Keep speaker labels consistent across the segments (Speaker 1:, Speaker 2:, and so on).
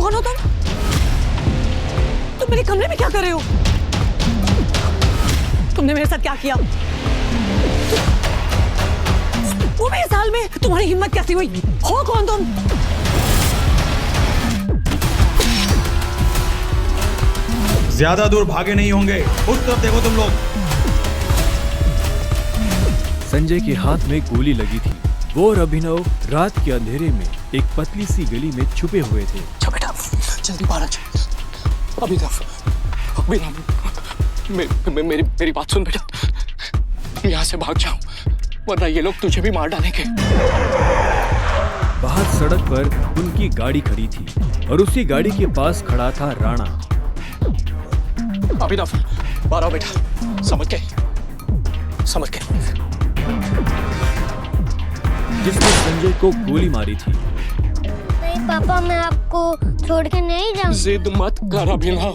Speaker 1: कौन हो तुम? तुम मेरे कमरे में क्या कर रहे हो? तुमने मेरे साथ क्या किया? वो भी इस हाल में? तुम्हारी हिम्मत कैसी हुई? हो कौन तुम?
Speaker 2: ज्यादा दूर भागे नहीं होंगे, उस तरफ देखो तुम लोग।
Speaker 3: संजय के हाथ में गोली लगी थी। वो और अभिनव रात के अंधेरे में एक पतली सी गली में छुपे हुए थे।
Speaker 4: अच्छा बेटा, जल्दी बाहर आ जा। अभिनव, मेरी बात सुन बेटा, यहाँ से भाग जाओ वरना ये लोग तुझे भी मार डालेंगे।
Speaker 3: बाहर सड़क पर उनकी गाड़ी खड़ी थी और उसी गाड़ी के पास खड़ा था राणा।
Speaker 4: अभिनव, बाहर आओ बेटा। समझ गए?
Speaker 3: जिसने संजय को गोली मारी थी।
Speaker 5: नहीं पापा, मैं आपको छोड़ के नहीं जाऊंगा।
Speaker 4: जिद मत कर अभिनव।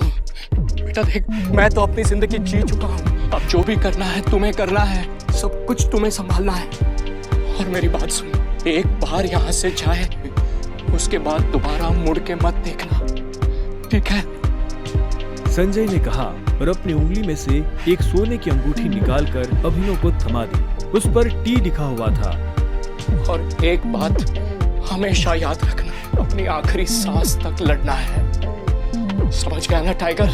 Speaker 4: बेटा देख, मैं तो अपनी जिंदगी जी चुका हूँ। अब जो भी करना है तुम्हें करना है, सब कुछ तुम्हें संभालना है। और मेरी बात सुन, एक बार यहाँ से जाए उसके बाद दोबारा मुड़ के मत देखना, ठीक है?
Speaker 3: संजय ने कहा और अपनी उंगली में से एक सोने की अंगूठी निकालकर अभिनव को थमा दी। उस पर टी लिखा हुआ था।
Speaker 4: और एक बात हमेशा याद रखना, अपनी आखिरी सांस तक लड़ना है। समझ गया ना टाइगर?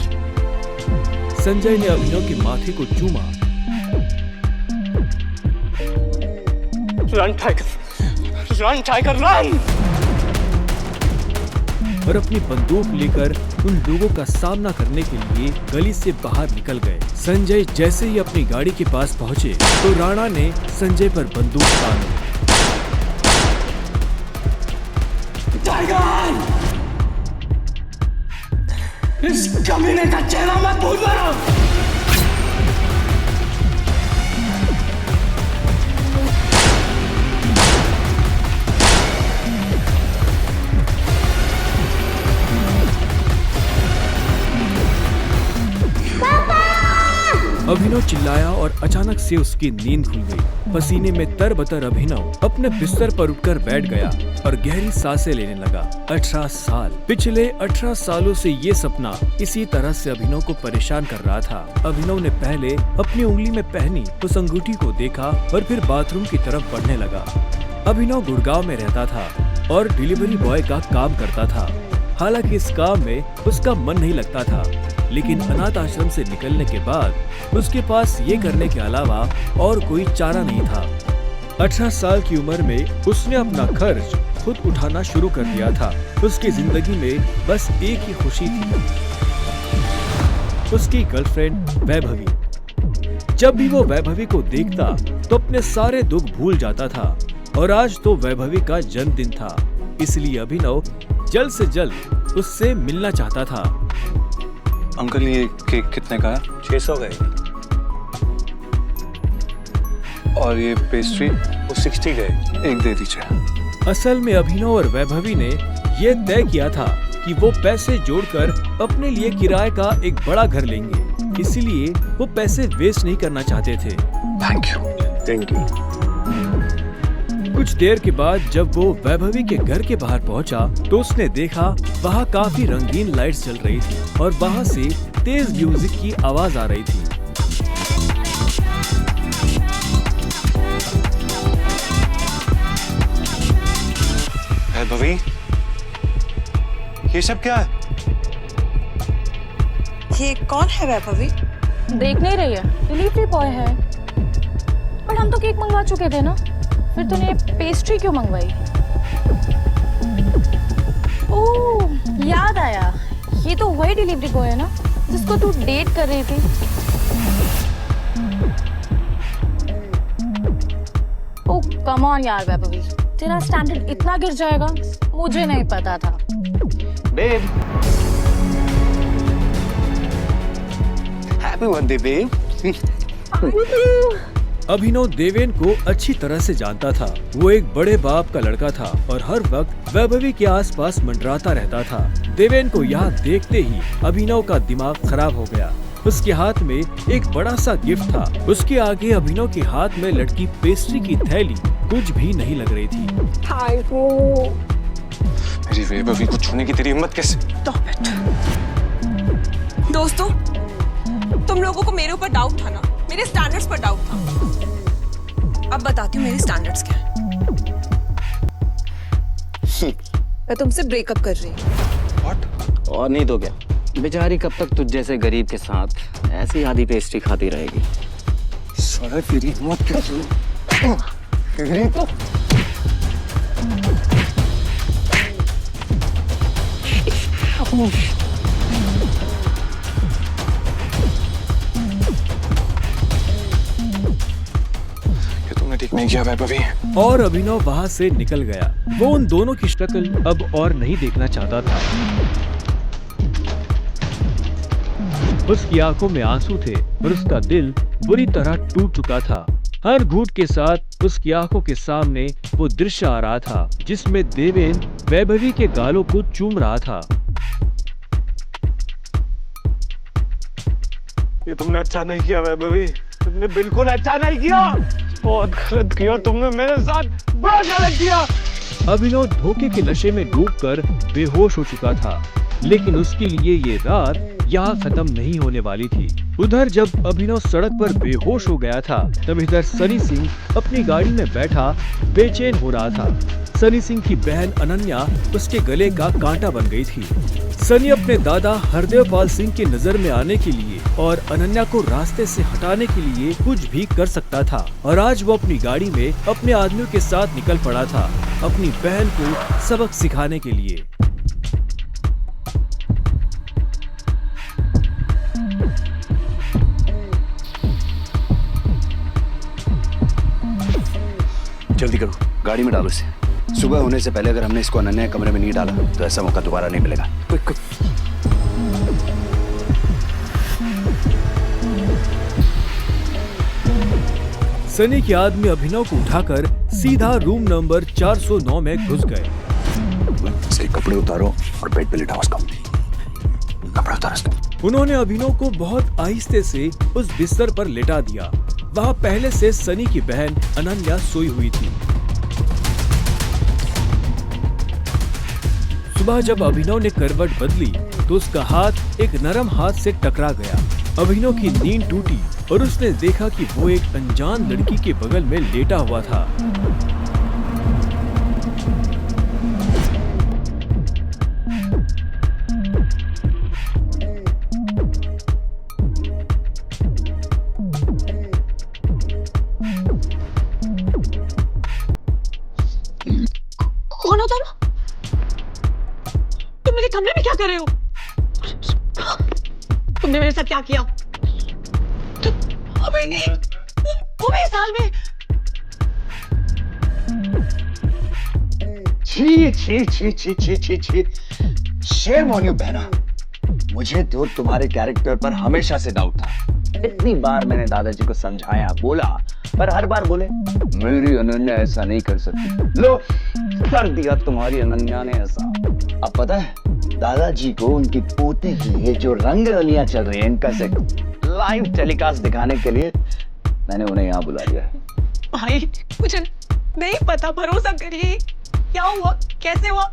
Speaker 3: संजय ने अभिनव के माथे को चूमा।
Speaker 4: Run tiger run!
Speaker 3: और अपनी बंदूक लेकर उन लोगों का सामना करने के लिए गली से बाहर निकल गए। संजय जैसे ही अपनी गाड़ी के पास पहुंचे तो राणा ने संजय पर बंदूक तान दी।
Speaker 4: टाइगर! इस कमीने का चेहरा मत भूलना!
Speaker 3: अभिनव चिल्लाया और अचानक से उसकी नींद खुल गई। पसीने में तरबतर अभिनव अपने बिस्तर पर उठकर बैठ गया और गहरी सांसें लेने लगा। 18 साल, पिछले 18 सालों से ये सपना इसी तरह से अभिनव को परेशान कर रहा था। अभिनव ने पहले अपनी उंगली में पहनी उस अंगूठी को देखा और फिर बाथरूम की तरफ बढ़ने लगा। अभिनव गुड़गांव में रहता था और डिलीवरी बॉय का काम करता था। हालांकि इस काम में उसका मन नहीं लगता था, लेकिन अनाथ आश्रम से निकलने के बाद उसके पास ये करने के अलावा और कोई चारा नहीं था। 18 साल की उम्र में उसने अपना खर्च खुद उठाना शुरू कर दिया था। उसकी जिंदगी में बस एक ही खुशी थी, उसकी गर्लफ्रेंड वैभवी। जब भी वो वैभवी को देखता तो अपने सारे दुख भूल जाता था और आज तो वैभवी का जन्मदिन था, इसलिए अभिनव जल्द से जल्द उससे मिलना चाहता था।
Speaker 2: अंकल, ये केक कितने का है?
Speaker 6: 600 का है।
Speaker 2: और ये पेस्ट्री?
Speaker 6: वो 60 का है।
Speaker 2: एक दे दीजिए।
Speaker 3: असल में अभिनव और वैभवी ने ये तय किया था कि वो पैसे जोड़कर अपने लिए किराए का एक बड़ा घर लेंगे, इसलिए वो पैसे वेस्ट नहीं करना चाहते थे।
Speaker 6: Thank you.
Speaker 3: कुछ देर के बाद जब वो वैभवी के घर के बाहर पहुंचा तो उसने देखा वहाँ काफी रंगीन लाइट्स जल रही थी और वहाँ से तेज म्यूजिक की आवाज आ रही थी।
Speaker 2: वैभवी, ये सब क्या है?
Speaker 1: ये कौन है वैभवी?
Speaker 7: देख नहीं रही है, डिलीवरी बॉय है। बट हम तो केक मंगवा चुके थे ना, फिर तूने पेस्ट्री क्यों मंगवाई? ओह, याद आया, ये तो वही डिलीवरी बॉय है ना जिसको तू डेट कर रही थी। ओह कम ऑन यार वैभवी, तेरा स्टैंडर्ड इतना गिर जाएगा मुझे नहीं पता था।
Speaker 6: Babe, happy birthday babe.
Speaker 3: Abhinav Deven को अच्छी तरह से जानता था। वो एक बड़े बाप का लड़का था और हर वक्त वैभवी के आसपास मंडराता रहता था। देवेन को यहाँ देखते ही अभिनव का दिमाग खराब हो गया। उसके हाथ में एक बड़ा सा गिफ्ट था। उसके आगे अभिनव के हाथ में लटकी पेस्ट्री की थैली कुछ भी नहीं लग रही थी।
Speaker 4: मेरी वैभवी को छूने की तेरी हिम्मत कैसे?
Speaker 1: Stop it. दोस्तों, तुम लोगों को मेरे ऊपर डाउट था ना, मेरे स्टैंडर्ड्स पर डाउट था। अब बताती हूँ मेरे स्टैंडर्ड्स क्या है। मैं तुमसे ब्रेकअप कर रही हूँ।
Speaker 8: और नहीं तो क्या, बेचारी कब तक तुझ जैसे गरीब के साथ ऐसी आधी पेस्ट्री खाती रहेगी।
Speaker 4: साला तेरी हिम्मत कैसे? तेरी तो ये तुमने ठीक नहीं किया वैभवी।
Speaker 3: और अभिनव वहां से निकल गया। वो उन दोनों की शक्ल अब और नहीं देखना चाहता था। उसकी आंखों में आंसू थे और उसका दिल बुरी तरह टूट चुका था। हर घूंट के साथ उसकी आंखों के सामने वो दृश्य आ रहा था जिसमें देवेंद्र वैभवी के गालों को चूम रहा था।
Speaker 6: ये तुमने अच्छा नहीं किया वैभवी, तुमने बिल्कुल अच्छा नहीं किया। बहुत गलत किया तुमने मेरे साथ, बहुत गलत किया।
Speaker 3: अभिनव धोखे के नशे में डूबकर बेहोश हो चुका था, लेकिन उसके लिए ये रात यहाँ खत्म नहीं होने वाली थी। उधर जब अभिनव सड़क पर बेहोश हो गया था, तब इधर सनी सिंह अपनी गाड़ी में बैठा बेचैन हो रहा था। सनी सिंह की बहन अनन्या उसके गले का कांटा बन गई थी। सनी अपने दादा हरदेवपाल सिंह की नजर में आने के लिए और अनन्या को रास्ते से हटाने के लिए कुछ भी कर सकता था, और आज वो अपनी गाड़ी में अपने आदमियों के साथ निकल पड़ा था अपनी बहन को सबक सिखाने के लिए।
Speaker 9: जल्दी करो, गाड़ी में डालो इसे। सुबह होने से पहले अगर हमने इसको अनन्या के कमरे में नहीं डाला तो ऐसा मौका दोबारा नहीं मिलेगा। Quick quick.
Speaker 3: सनी के आदमी अभिनव को उठाकर सीधा रूम नंबर 409 में घुस गए।
Speaker 9: से कपड़े उतारो और बेड पे लिटाओ उसको। कपड़े उतारो उसको।
Speaker 3: उन्होंने अभिनव को बहुत आहिस्ते से उस बिस्तर पर लेटा दिया। वहाँ पहले से सनी की बहन अनन्या सोई हुई थी। सुबह जब अभिनव ने करवट बदली तो उसका हाथ एक नरम हाथ से टकरा गया। अभिनव की नींद टूटी और उसने देखा कि वो एक अनजान लड़की के बगल में लेटा हुआ था।
Speaker 1: कौन हो तुम? तुम मेरे कमरे में क्या कर रहे हो? तुमने मेरे साथ क्या किया? अबे नहीं, वो भी साल में।
Speaker 9: छी छी छी छी छी छी छी। शेम ऑन यू बहना। मुझे तो तुम्हारे कैरेक्टर पर हमेशा से डाउट था। इतनी बार मैंने दादाजी को समझाया, बोला, पर हर बार बोले मेरी अनन्या ऐसा नहीं कर सकती। लो, कर दिया तुम्हारी अनन्या ने ऐसा। अब पता है दादाजी को उनकी पोती के लिए जो रंग रलियां चल रही है इनका से लाइव टेलीकास्ट दिखाने के लिए मैंने उन्हें यहाँ बुला लिया है।
Speaker 1: भाई मुझे नहीं पता, भरोसा करिए। क्या हुआ, कैसे हुआ?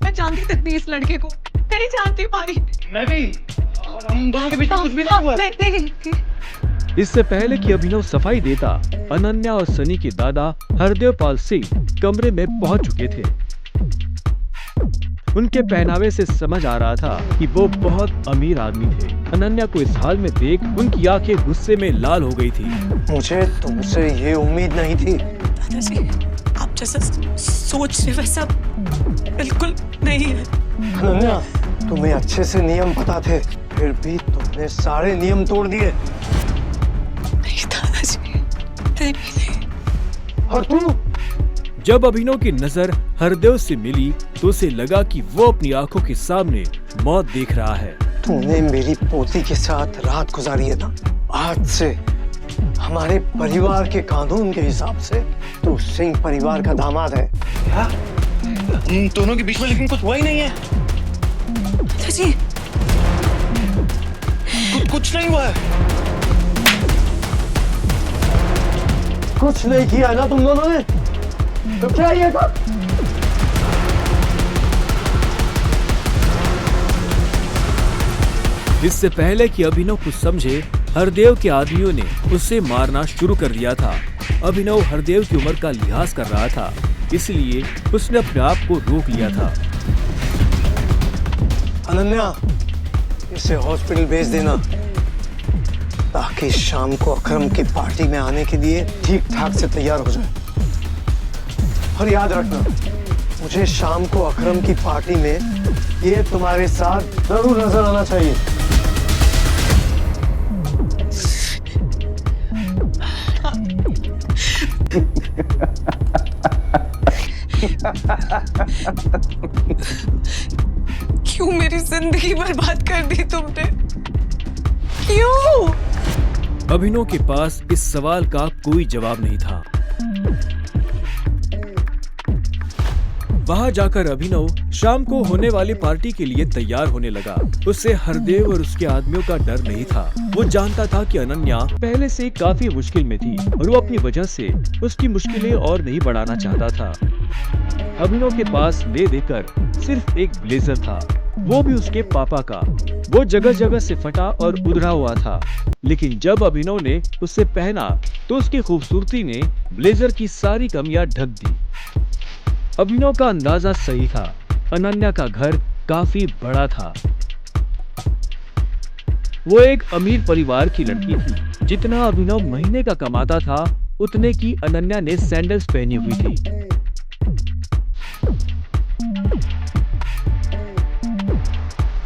Speaker 1: मैं जानती तक नहीं इस लड़के को, नहीं जानती भाई।
Speaker 6: मैं भी, हम दोनों के बीच में कुछ भी नहीं हुआ।
Speaker 1: नहीं।
Speaker 3: इससे पहले कि अभिनव सफाई देता, अनन्या और सनी के दादा हरदेवपाल सिंह कमरे में पहुंच चुके थे। उनके पहनावे से समझ आ रहा था कि वो बहुत अमीर आदमी थे। अनन्या को इस हाल में देख उनकी आंखें गुस्से में लाल हो गई थी।
Speaker 6: मुझे तुमसे ये उम्मीद नहीं थी।
Speaker 1: दादाजी, आप जैसा सोच रहे वैसा बिल्कुल नहीं है।
Speaker 6: अनन्या, तुम्हें अच्छे से नियम पता थे, फिर भी तुमने सारे नियम तोड़ दिए।
Speaker 1: नहीं दादाजी, नहीं।
Speaker 6: और तू?
Speaker 3: जब अभिनव की नजर हरदेव से मिली तो उसे लगा कि वो अपनी आंखों के सामने मौत देख रहा है।
Speaker 6: तूने मेरी पोती के साथ रात गुजारी है ना? आज से हमारे परिवार के कानून के हिसाब से तू सिंह परिवार का दामाद है। क्या? इन दोनों के बीच में लेकिन कुछ हुआ ही नहीं है।
Speaker 1: दादाजी,
Speaker 6: कुछ नहीं हुआ है। कुछ नहीं किया ना तुम दोनों ने? तो क्या ये था?
Speaker 3: इससे पहले कि अभिनव कुछ समझे, हरदेव के आदमियों ने उसे मारना शुरू कर दिया था। अभिनव हरदेव की उम्र का लिहाज कर रहा था, इसलिए उसने अपने आप को रोक लिया था।
Speaker 6: अनन्या, इसे हॉस्पिटल भेज देना ताकि शाम को अकरम की पार्टी में आने के लिए ठीक ठाक से तैयार हो जाए। और याद रखना, मुझे शाम को अकरम की पार्टी में ये तुम्हारे साथ जरूर नजर आना चाहिए।
Speaker 1: क्यों मेरी जिंदगी बर्बाद कर दी तुमने? क्यों?
Speaker 3: अभिनव के पास इस सवाल का कोई जवाब नहीं था। वहां जाकर अभिनव शाम को होने वाली पार्टी के लिए तैयार होने लगा। उससे हरदेव और उसके आदमियों का डर नहीं था। वो जानता था कि अनन्या पहले से काफी मुश्किल में थी और वो अपनी वजह से उसकी मुश्किलें और नहीं बढ़ाना चाहता था। अभिनव के पास ले देकर सिर्फ एक ब्लेजर था, वो भी उसके पापा का। वो जगह जगह से फटा और उधड़ा हुआ था, लेकिन जब अभिनव ने उसे पहना तो उसकी खूबसूरती ने ब्लेजर की सारी कमियां ढक दी। अभिनव का अंदाजा सही था, अनन्या का घर काफी बड़ा था। वो एक अमीर परिवार की लड़की थी। जितना अभिनव महीने का कमाता था, उतने की अनन्या ने सैंडल्स पहनी हुई थी।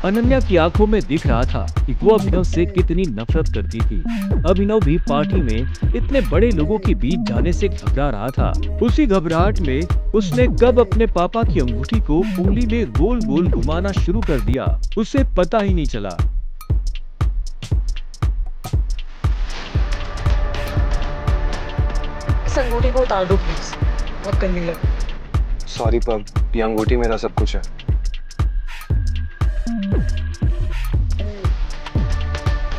Speaker 3: अनन्या की आंखों में दिख रहा था कि वो अभिनव से कितनी नफरत करती थी। अभिनव भी पार्टी में इतने बड़े लोगों के बीच जाने से घबरा रहा था। उसी घबराहट में उसने कब अपने पापा की अंगूठी को उंगली में गोल गोल घुमाना शुरू कर दिया, उसे पता ही नहीं चला।
Speaker 1: इस अंगूठी को उतार दो प्लीज, बहुत गंदी लग।
Speaker 6: सॉरी पर ये अंगूठी मेरा सब कुछ है।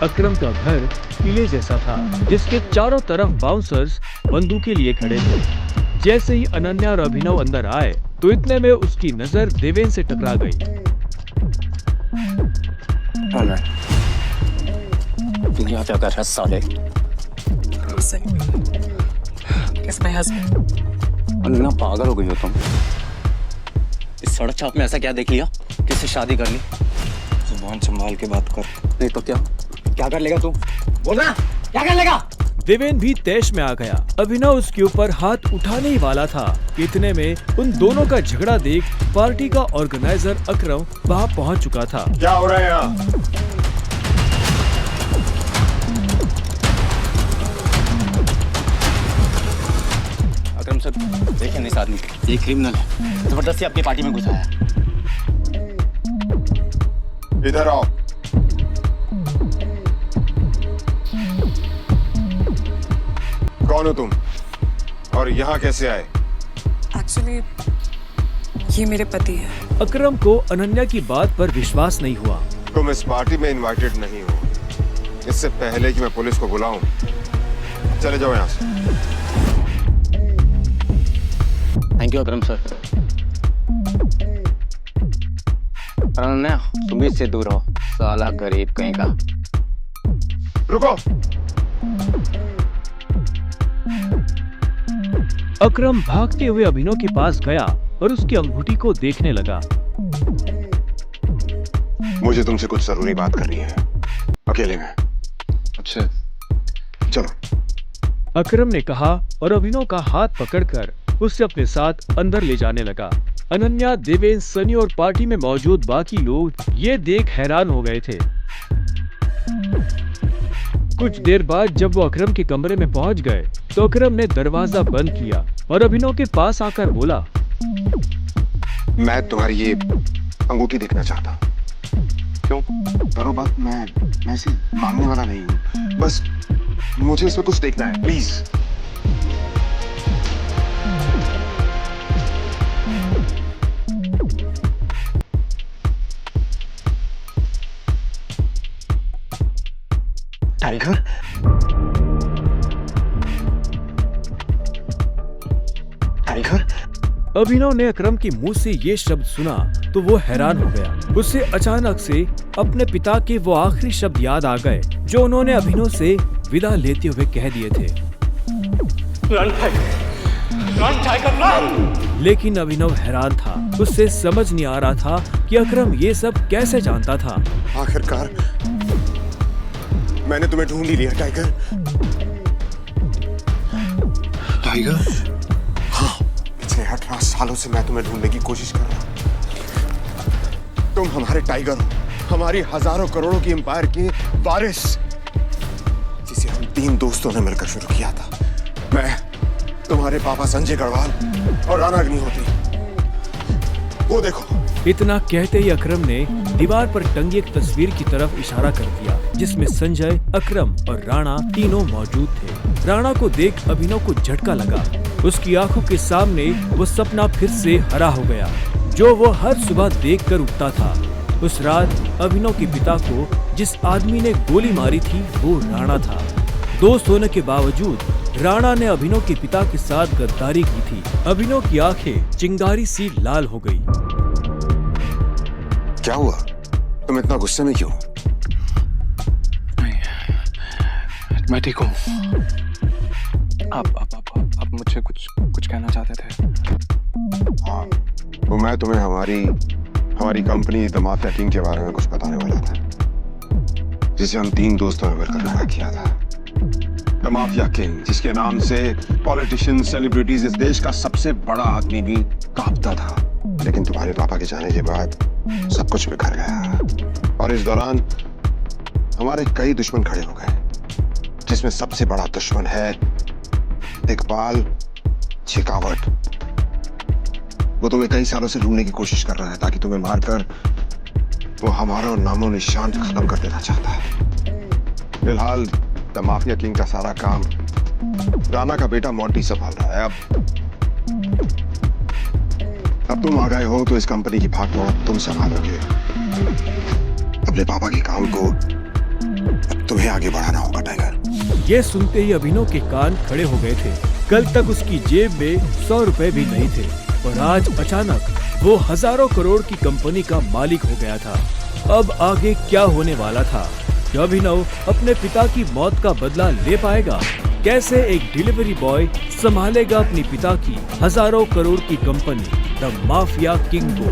Speaker 3: अकरम का घर किले जैसा था, जिसके चारों तरफ बाउंसर्स बंदूकें लिए खड़े थे। जैसे ही अनन्या और अभिनव अंदर आए तो इतने में उसकी नजर देवेन से टकरा गई।
Speaker 8: तू यहाँ क्या कर रहा है साले?
Speaker 1: It's my husband.
Speaker 8: अन्ना पागल हो गई हो तुम? इस सड़क चाप में ऐसा क्या देख लिया? किससे शादी कर ली?
Speaker 6: जुबान संभाल के बात कर।
Speaker 8: नहीं तो क्या कर लेगा तू? बोल ना, क्या कर लेगा?
Speaker 3: देवेन भी तैश में आ गया। अभिनव उसके ऊपर हाथ उठाने ही वाला था। इतने में उन दोनों का झगड़ा देख पार्टी का ऑर्गेनाइजर अकरम वहां पहुंच चुका था।
Speaker 2: क्या हो रहा है यहाँ?
Speaker 8: अकरम सर, देखिए इस आदमी को, ये क्रिमिनल है, जबरदस्ती अपनी पार्टी में घुसा है।
Speaker 2: इधर आओ। कौन हो तुम और यहाँ कैसे आए?
Speaker 1: एक्चुअली ये मेरे पति है।
Speaker 3: अकरम को अनन्या की बात पर विश्वास नहीं हुआ।
Speaker 2: तुम इस पार्टी में इनवाइटेड नहीं हो। इससे पहले कि मैं पुलिस को बुलाऊं, चले जाओ यहाँ से।
Speaker 8: Thank you Akram sir. Ananya, तुम भी इससे दूर हो, साला गरीब कहीं का।
Speaker 2: रुको।
Speaker 3: अकरम भागते हुए अभिनव के पास गया और उसकी अंगूठी को देखने लगा।
Speaker 2: मुझे तुमसे कुछ जरूरी बात करनी है, अकेले में।
Speaker 9: अच्छा,
Speaker 2: चलो।
Speaker 3: अकरम ने कहा और अभिनव का हाथ पकड़कर उसे अपने साथ अंदर ले जाने लगा। अनन्या, देवेन, सनी और पार्टी में मौजूद बाकी लोग ये देख हैरान हो गए थे। कुछ देर बाद जब वो अकरम के कमरे में पहुंच गए तो अकरम ने दरवाजा बंद किया और अभिनव के पास आकर बोला,
Speaker 2: मैं तुम्हारी ये अंगूठी देखना चाहता।
Speaker 9: क्यों? करो बात, मैं इसे मांगने वाला नहीं हूँ।
Speaker 2: बस मुझे इसमें कुछ देखना है, प्लीज।
Speaker 6: टाइगर, टाइगर,
Speaker 3: अभिनव ने अकरम के मुंह से ये शब्द सुना तो वो हैरान हो गया। उसे अचानक से अपने पिता के वो आखिरी शब्द याद आ गए जो उन्होंने अभिनव से विदा लेते हुए कह दिए थे।
Speaker 4: Run tiger run.
Speaker 3: लेकिन अभिनव हैरान था। उससे समझ नहीं आ रहा था कि अकरम ये सब कैसे जानता था।
Speaker 2: आखिरकार मैंने तुम्हें ढूंढ ही लिया टाइगर।
Speaker 9: टाइगर?
Speaker 2: हाँ, पिछले 18 सालों से मैं तुम्हें ढूंढने की कोशिश कर रहा हूं। तुम हमारे टाइगर हो, हमारी हजारों करोड़ों की एम्पायर के वारिस, जिसे हम 3 दोस्तों ने मिलकर शुरू किया था। मैं, तुम्हारे पापा संजय गढ़वाल और राणा अग्निहोत्री। वो देखो।
Speaker 3: इतना कहते ही अकरम ने दीवार पर टंगी एक तस्वीर की तरफ इशारा कर दिया जिसमें संजय, अकरम और राणा तीनों मौजूद थे। राणा को देख अभिनव को झटका लगा। उसकी आंखों के सामने वो सपना फिर से हरा हो गया जो वो हर सुबह देखकर उठता था। उस रात अभिनव के पिता को जिस आदमी ने गोली मारी थी वो राणा था। दोस्त होने के बावजूद राणा ने अभिनव के पिता के साथ गद्दारी की थी। अभिनव की आंखें चिंगारी सी लाल हो गई।
Speaker 2: क्या हुआ? तुम इतना गुस्से में क्यों?
Speaker 4: मैं ठीक हूँ। आप मुझे कुछ कहना चाहते थे?
Speaker 2: हाँ, तो मैं तुम्हें हमारी कंपनी द माफिया किंग के बारे में कुछ बताने वाला था, जिसे हम 3 दोस्तों ने मिलकर खड़ा किया था। द माफिया किंग, जिसके नाम से पॉलिटिशियन, सेलिब्रिटीज, इस देश का सबसे बड़ा आदमी भी कांपता था। लेकिन तुम्हारे पापा के जाने के बाद सब कुछ बिखर गया और इस दौरान हमारे कई दुश्मन खड़े हो गए, जिसमें सबसे बड़ा दुश्मन है इकबाल शेखावत। वो तुम्हें कई सालों से ढूंढने की कोशिश कर रहा है ताकि तुम्हें मारकर वो हमारा नामो निशान खत्म कर देना चाहता है। फिलहाल द माफिया किंग का सारा काम राणा का बेटा मोंटी संभाल रहा है। अब तुम आ गए हो तो इस कंपनी की भागदौड़ तुम संभालोगे। अपने पापा के काम को अब तुम्हें आगे बढ़ाना होगा टाइगर।
Speaker 3: ये सुनते ही अभिनव के कान खड़े हो गए थे। कल तक उसकी जेब में 100 रुपए भी नहीं थे और आज अचानक वो हजारों करोड़ की कंपनी का मालिक हो गया था। अब आगे क्या होने वाला था? क्या अभिनव अपने पिता की मौत का बदला ले पाएगा? कैसे एक डिलीवरी बॉय संभालेगा अपने पिता की हजारों करोड़ की कंपनी द माफिया किंग को?